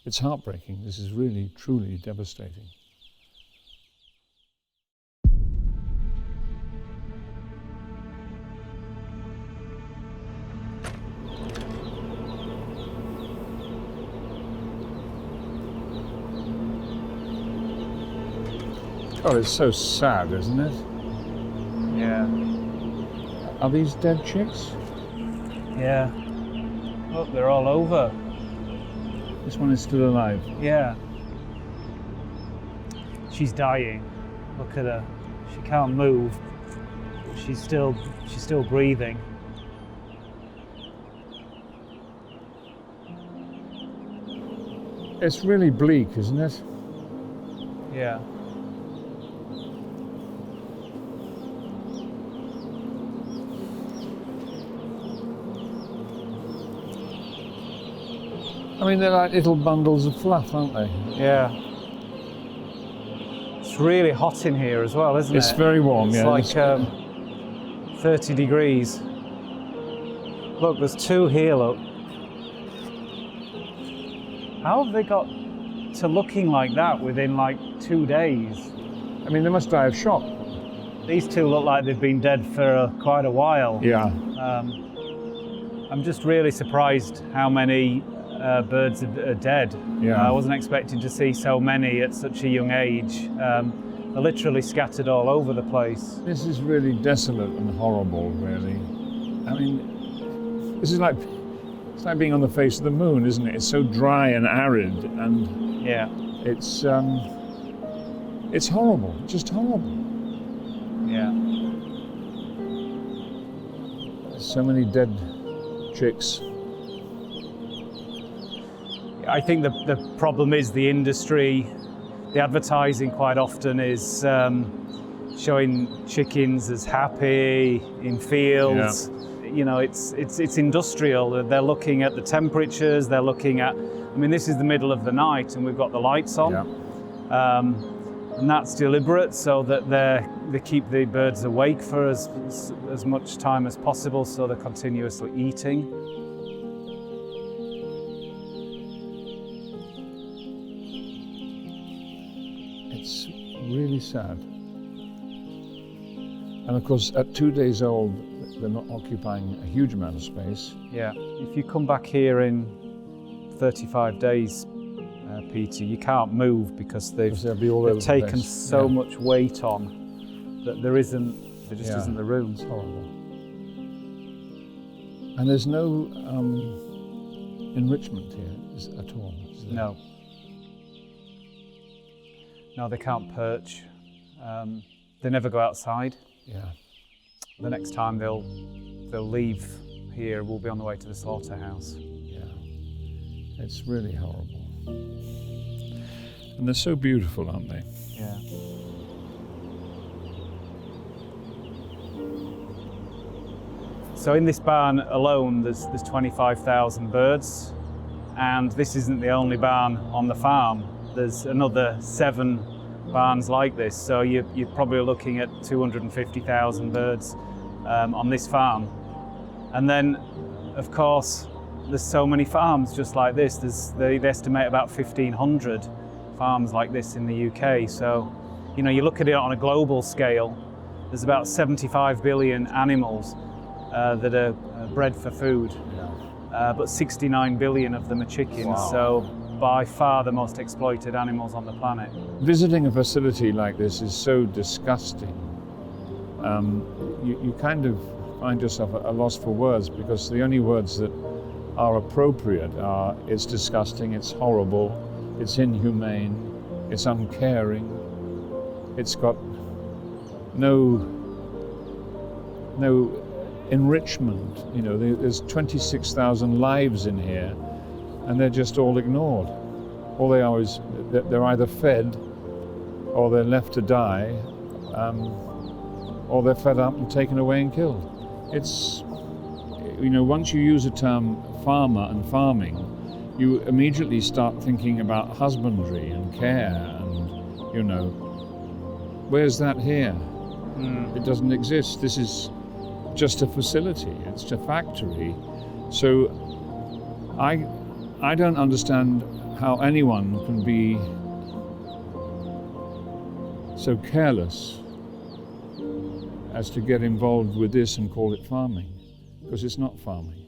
It's heartbreaking. This is really, truly devastating. Oh, it's so sad, isn't it? Yeah. Are these dead chicks? Yeah. Look, they're all over. This one is still alive. Yeah. She's dying. Look at her. She can't move. She's still breathing. It's really bleak, isn't it? Yeah. I mean, they're like little bundles of fluff, aren't they? Yeah. It's really hot in here as well, isn't it? It's very warm, it's yeah. It's like 30 degrees. Look, there's two here, look. How have they got to looking like that within like 2 days? I mean, they must die of shock. These two look like they've been dead for quite a while. Yeah. I'm just really surprised how many birds are dead. Yeah. I wasn't expecting to see so many at such a young age. They're literally scattered all over the place. This is really desolate and horrible, really. I mean, this is like, it's like being on the face of the moon, isn't it? It's so dry and arid, and yeah, it's horrible, just horrible. Yeah. There's so many dead chicks. I think the problem is the industry. The advertising quite often is showing chickens as happy in fields. Yeah. You know, it's industrial. They're looking at the temperatures. They're looking at. I mean, this is the middle of the night, and we've got the lights on, yeah. And that's deliberate so that they keep the birds awake for as much time as possible, so they're continuously eating. It's really sad. And of course, at 2 days old, they're not occupying a huge amount of space. Yeah. If you come back here in 35 days, Peter, you can't move because they've taken so much weight on that there just isn't the room. It's horrible. And there's no enrichment here at all. No. No, they can't perch. They never go outside. Yeah. The next time they'll leave here, we'll be on the way to the slaughterhouse. Yeah. It's really horrible. And they're so beautiful, aren't they? Yeah. So in this barn alone, there's 25,000 birds, and this isn't the only barn on the farm. There's another 7 barns like this, so you're probably looking at 250,000 birds on this farm. And then, of course, there's so many farms just like this. They estimate about 1,500 farms like this in the UK. So, you know, you look at it on a global scale, there's about 75 billion animals that are bred for food, but 69 billion of them are chickens. Wow. So by far the most exploited animals on the planet. Visiting a facility like this is so disgusting. You kind of find yourself at a loss for words, because the only words that are appropriate are, it's disgusting, it's horrible, it's inhumane, it's uncaring, it's got no enrichment. You know, there's 26,000 lives in here, and they're just all ignored. All they are is they're either fed, or they're left to die, or they're fed up and taken away and killed. It's, you know, once you use the term farmer and farming, you immediately start thinking about husbandry and care, and, you know, where's that here? It doesn't exist. This is just a facility, it's a factory. So I don't understand how anyone can be so careless as to get involved with this and call it farming, because it's not farming.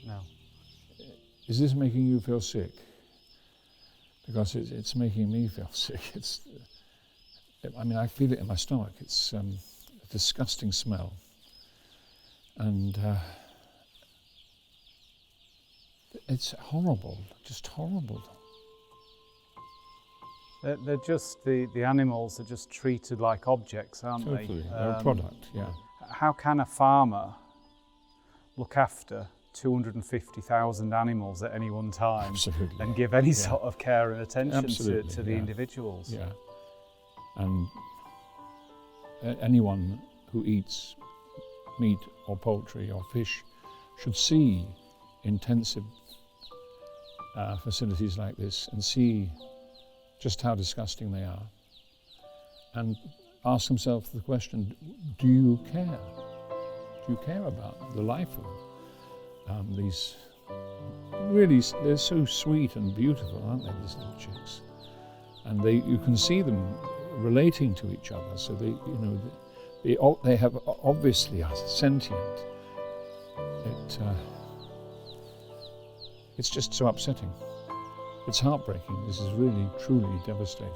No. Is this making you feel sick? Because it's making me feel sick. I mean, I feel it in my stomach. It's a disgusting smell. And it's horrible, just horrible. They're just, the animals are just treated like objects, aren't they? Totally, they're a product, yeah. How can a farmer look after 250,000 animals at any one time? Absolutely. And give any sort of care and attention to the yeah. individuals? Yeah. And anyone who eats meat or poultry or fish should see intensive facilities like this and see just how disgusting they are, and ask himself the question, do you care? Do you care about the life of these really, they're so sweet and beautiful, aren't they, these little chicks? And you can see them relating to each other, so they have obviously are sentient. It's just so upsetting. It's heartbreaking. This is really, truly devastating.